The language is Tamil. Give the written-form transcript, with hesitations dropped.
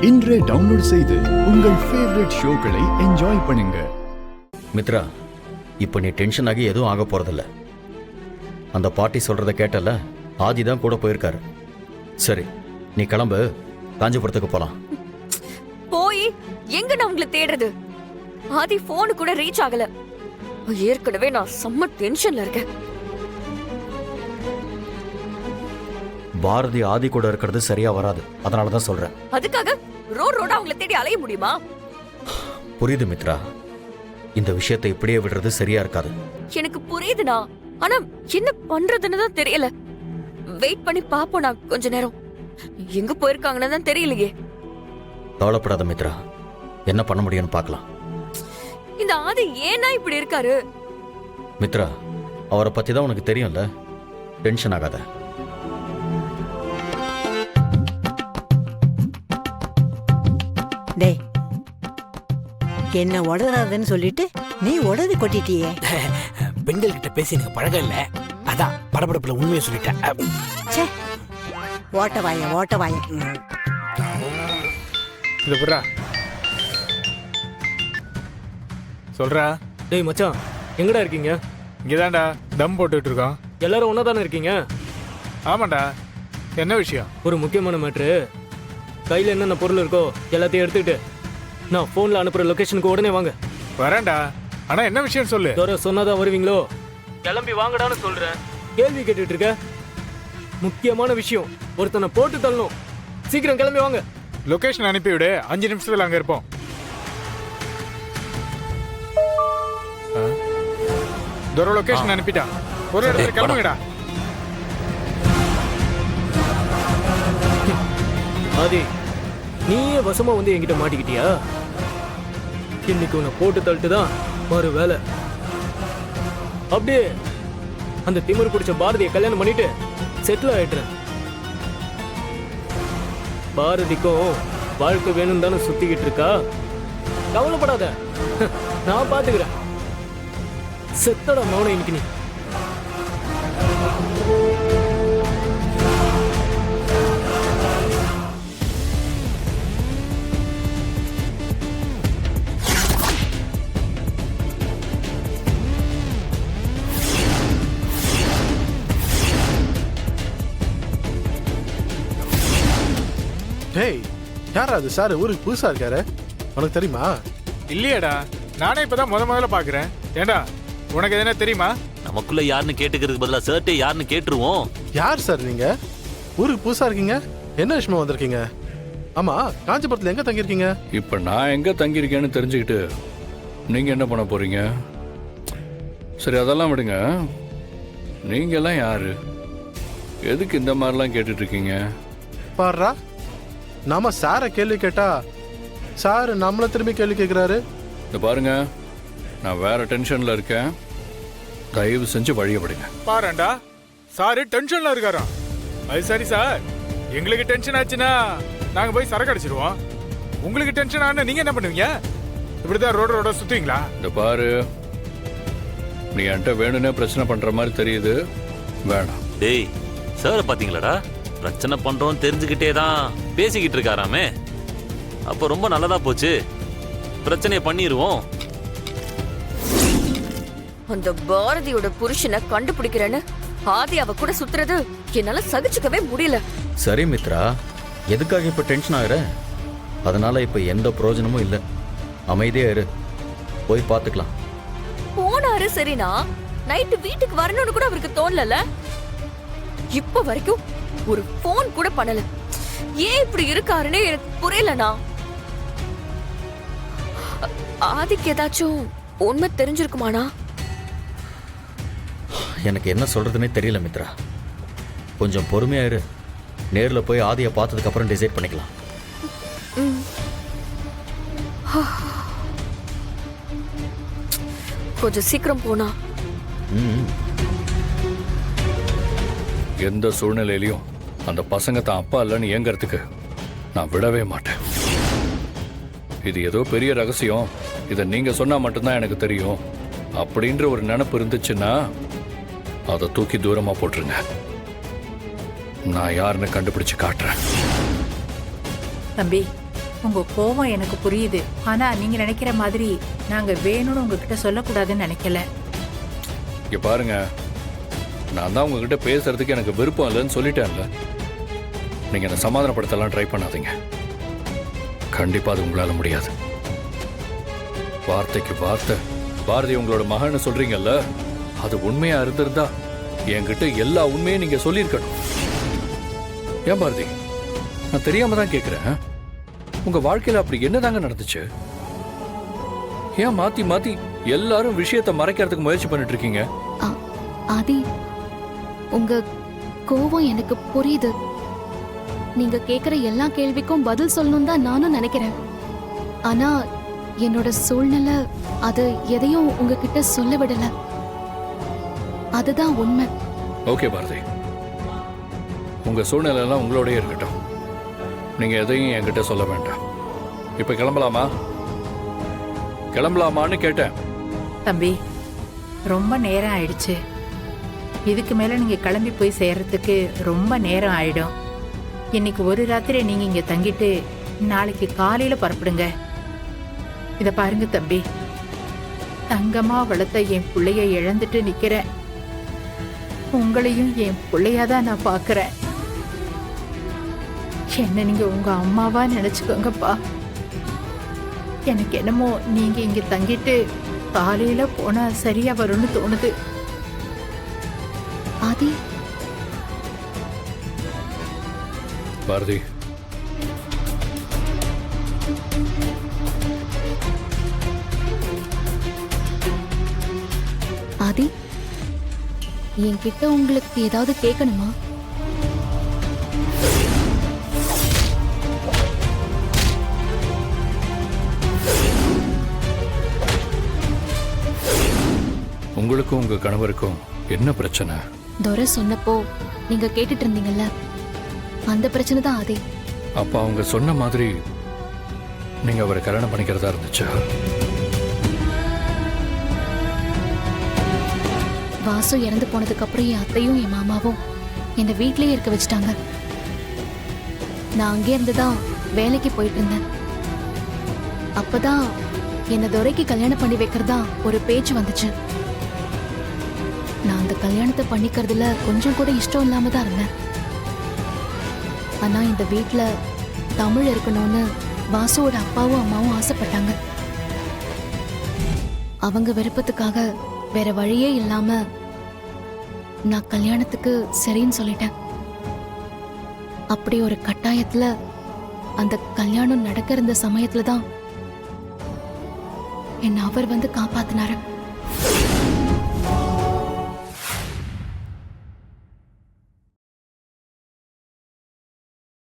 இன்றே டவுன்லோட் செய்து உங்கள் ஃபேவரட் ஷோக்களை என்ஜாய் பண்ணுங்க. மித்ரா, இப்போ நீ டென்ஷன் ஆகி எதுவும் ஆக போறதில்ல. அந்த பாட்டி சொல்றத கேட்டல, ஆதி தான் கூட போயிருக்காரு. சரி, நீ கிளம்பு, காஞ்சிபுரத்துக்கு போலாம். போய் எங்க நான் உங்களை தேடுறது? ஆதி போன் கூட ரீச் ஆகல. ஏற்கனவே நான் செம்ம டென்ஷன்ல இருக்கேன். பாரதி ஆதி கூட இருக்கிறது சரியா வராது, அதனாலதான் சொல்றேன். அதுக்காக ரோடா உங்களை தேடி அலைய முடியுமா? புரியுது மித்ரா, இந்த விஷயத்தை இப்படியே விடுறது சரியா இருக்காது. எனக்கு புரியுதுண்ணா, ஆனா என்ன பண்றதுன்னு தான் தெரியல. வெயிட் பண்ணி பாப்போம். நான் கொஞ்ச நேரம் எங்க போயிருக்காங்கன்னு தான் தெரியலையே. கவலைப்படாத மித்ரா, என்ன பண்ண முடியும்னு பார்க்கலாம். இந்த ஆதி ஏன்னா இப்படி இருக்காரு? மித்ரா, அவரை பத்தி தான் உனக்கு தெரியும்ல, டென்ஷன் ஆகாத. டேய், என்ன உடறாதுன்னு சொல்லிட்டு நீ உடறி கொட்டிட்டியே. பெண்கள் கிட்ட பேசி எனக்கு பழகம் இல்ல, அதான் படபடப்புல உண்மையை சொல்லிட்டேன். ச்சே, ஓட்ட வாய. இது புறா சொல்றா. டேய் மச்சான், எங்கடா இருக்கீங்க? இங்கதான்டா தம் போட்டுட்டு இருக்கோம். எல்லாரும் ஒன்னா தானே இருக்கீங்க? ஆமாண்டா, என்ன விஷயம்? ஒரு முக்கியமான மேட்ரு. கையில் என்னென்ன பொருள் இருக்கோ எல்லாத்தையும் எடுத்துக்கிட்டு நான் ஃபோனில் அனுப்புகிற லொக்கேஷனுக்கு உடனே வாங்க. வரேன்டா, ஆனா என்ன விஷயம் சொல்லு. தோற சொன்னாதான் வருவீங்களோ? கிளம்பி வாங்கடான்னு சொல்றேன். கேள்வி கேட்டுட்டு இருக்க? முக்கியமான விஷயம், ஒருத்தனை போட்டு தள்ளணும். சீக்கிரம் கிளம்பி வாங்க. லொகேஷன் அனுப்பி விடு, 5 நிமிஷத்துல அங்க இருப்போம். தூர லொகேஷன் அனுப்பிட்டான். ஒரு இடத்துல கிளம்புங்கடா. ஆதி, நீயே வசமா வந்து என்கிட்ட மாட்டிக்கிட்டியா? இன்னைக்கு உன்னை போட்டு தள்ளிட்டு தான் மறு வேலை. அப்படியே அந்த திமிரு பிடிச்ச பாரதியை கல்யாணம் பண்ணிட்டு செட்டில் ஆயிட்டுறேன். பாரதிக்கும் வாழ்க்கை வேணும் தானே சுத்திக்கிட்டு இருக்கா. கவலைப்படாத, நான் பாத்துக்கிறேன். செத்தட மௌனம் இன்னைக்கு நீ. டேய், யாரா அது? சார் ஊருக்கு புதுசா இருக்காரு, உனக்கு தெரியுமா? இல்லையாடா, நானே இப்பதான் முதல்ல பாக்குறேன். ஏண்டா, உனக்கு எதனா தெரியுமா? நமக்குள்ள யாருன்னு கேட்டுக்கிறதுக்கு பதிலா சர்ட்டே யாருன்னு கேட்டுருவோம். யார் சார் நீங்க? ஊருக்கு புதுசா இருக்கீங்க, என்ன விஷயமா வந்திருக்கீங்க? ஆமா, காஞ்சிபுரத்துல எங்க தங்கியிருக்கீங்க? இப்ப நான் எங்க தங்கியிருக்கேன்னு தெரிஞ்சுக்கிட்டு நீங்க என்ன பண்ண போறீங்க? சரி, அதெல்லாம் விடுங்க. நீங்க எல்லாம் யாரு? எதுக்கு இந்த மாதிரிலாம் கேட்டுட்டு இருக்கீங்க? பாருடா, நாம சார கேள்வி கேட்டா சார் நம்மள திரும்பி கேள்வி கேட்கிறாரு. இந்த பாருங்க, நான் வேற டென்ஷன்ல இருக்கேன். தயவு செஞ்சு வழியப்படுங்க. பாருண்டா, சாரு டென்ஷன்ல இருக்காராம். அது சரி சார், எங்களுக்கு டென்ஷன் ஆச்சுன்னா நாங்க போய் சரக்கு அடிச்சிருவோம். உங்களுக்கு டென்ஷன் ஆனா நீங்க என்ன பண்ணுவீங்க? இப்படிதான் ரோட சுத்துவீங்களா? இந்த பாரு, நீ என்கிட்ட வேணும்னே பிரச்சனை பண்ற மாதிரி தெரியுது. வேணாம். டேய், சார் பாத்தீங்களாடா, பிரச்சனை பண்றோம் தெரிஞ்சுக்கிட்டே தான் பேசிக்கிட்டு இருக்காராமே. அப்ப ரொம்ப நல்லதா போச்சு, பிரச்சனையை பண்ணிடுவோம். அந்த பாரதியோட புருஷனை கண்டுபிடிக்கிறேன்னு ஆதி அவ கூட சுத்துறது என்னால சகிச்சுக்கவே முடியல. சரி மித்ரா, எதுக்காக இப்ப டென்ஷன் ஆகுற? அதனால இப்ப எந்த பிரயோஜனமும் இல்லை. அமைதியா இரு, போய் பார்த்துக்கலாம். போனாரு சரினா, நைட்டு வீட்டுக்கு வரணும்னு கூட அவருக்கு தோணல. இப்ப வரைக்கும் ஒரு போன் கூட பண்ணல. ஏன் இப்படி இருக்காருன்னு எனக்கு புரியலண்ணா. ஆதிக்கு ஏதாச்சும் உண்மை தெரிஞ்சிருக்குமாண்ணா? எனக்கு என்ன சொல்றதுன்னே தெரியல மித்ரா. கொஞ்சம் பொறுமையா இரு, நேர்ல போய் ஆதியை பார்த்ததுக்கு அப்புறம் டிசைட் பண்ணிக்கலாம். கொஞ்சம் சீக்கிரம் போனா. எந்த சூழ்நிலையிலையும் அந்த பசங்க தான் அப்பா இல்லைன்னு ஏங்கறதுக்கு நான் விடவே மாட்டேன். இது ஏதோ பெரிய ரகசியம், இதை நீங்க சொன்னா மட்டும்தான் எனக்கு தெரியும் அப்படின்ற ஒரு நினைப்பு இருந்துச்சுன்னா அதை தூக்கி தூரமா போட்டுருங்க. நான் யாருன்னு கண்டுபிடிச்சு காட்டுறேன். தம்பி, உங்க கோபம் எனக்கு புரியுது. ஆனா நீங்க நினைக்கிற மாதிரி நாங்க வேணும்னு உங்ககிட்ட சொல்லக்கூடாதுன்னு நினைக்கல. இங்க பாருங்க, நான் தான் உங்ககிட்ட பேசுறதுக்கு எனக்கு விருப்பம் இல்லைன்னு சொல்லிட்டேன்ல. நீங்க என்ன சமாதானப்படுத்தலாம் ட்ரை பண்ணாதீங்க. கண்டிப்பா அது உங்களால முடியாது. வார்த்தைக்கு வார்த்தை பாரதி உங்களோட மகன்னு சொல்றீங்கல்ல, அது உண்மையா இருந்திருந்தா என்கிட்ட எல்லா உண்மையும் நீங்க சொல்லியிருக்கணும். ஏன் பாரதி, நான் தெரியாம தான் கேட்கிறேன். உங்க வாழ்க்கையில அப்படி என்னதாங்க நடந்துச்சு? ஏன் மாத்தி மாத்தி எல்லாரும் விஷயத்தை மறைக்கிறதுக்கு முயற்சி பண்ணிட்டு இருக்கீங்க? ஆதி, உங்க கோபம் எனக்கு புரியுது. நீங்க கேக்குற எல்லா கேள்விக்கும் பதில் சொல்லணும் தான் நானும் நினைக்கிறேன். ஆனா என்னோட சூழ்நிலை அது எதையும் உங்ககிட்ட சொல்ல விடல. அதுதான் உண்மை. ஓகே பாரதி, உங்க சூழ்நிலை எல்லாம் உங்களோடய இருக்கட்டும். நீங்க எதையும் என்கிட்ட சொல்ல வேண்டாம். இப்ப கிளம்பலாமா? கிளம்பலாமான்னு கேட்டேன். தம்பி, ரொம்ப நேரம் ஆயிடுச்சு. இதுக்கு மேல நீங்க கிளம்பி போய் சேர்றதுக்கு ரொம்ப நேரம் ஆயிடும். இன்னைக்கு ஒரு ராத்திரி நீங்க இங்க தங்கிட்டு நாளைக்கு காலையில புறப்படுங்க. இத பாருங்க தம்பி, தங்கமா வளர்த்த என் பிள்ளைய இழந்துட்டு நிக்கிறேன். உங்களையும் என் பிள்ளையாதான் நான் பாக்குறேன். என்ன நீங்க உங்க அம்மாவா நினைச்சுக்கோங்கப்பா. எனக்கு என்னமோ நீங்க இங்க தங்கிட்டு காலையில போனா சரியா வரும்னு தோணுது. ஆதி, பாரதி, ஆதி, என்கிட்ட உங்களுக்கு ஏதாவது கேட்கணுமா? உங்களுக்கும் உங்க கணவருக்கும் என்ன பிரச்சனை? துரை சொன்னப்போ நீங்க கேட்டுட்டு இருந்தீங்கல்ல, அந்த பிரச்சனை தான் ஆதி. அப்ப அவங்க சொன்ன மாதிரி நீங்க அவரை கல்யாணம் பண்ணிக்கிறதா இருந்துச்சா? வாசு இறந்து போனதுக்கு அப்புறம் என் அத்தையும் என் மாமாவும் என்னை வீட்லயே இருக்க வச்சுட்டாங்க. நான் அங்கே இருந்துதான் வேலைக்கு போயிட்டு இருந்தேன். அப்பதான் என்னை துரைக்கு கல்யாணம் பண்ணி வைக்கிறதா ஒரு பேச்சு வந்துச்சு. நான் அந்த கல்யாணத்தை பண்ணிக்கிறதுல கொஞ்சம் கூட இஷ்டம் இல்லாம தான் இருந்தேன். ஆனா இந்த வீட்டுல தமிழ் இருக்கணும்னு வாசுவோட அப்பாவும் அம்மாவும் ஆசைப்பட்டாங்க. அவங்க விருப்பத்துக்காக வேற வழியே இல்லாம நான் கல்யாணத்துக்கு சரின்னு சொல்லிட்டேன். அப்படி ஒரு கட்டாயத்துல அந்த கல்யாணம் நடக்க இருந்த சமயத்துல தான் என்ன அவர் வந்து காப்பாத்தினாரு.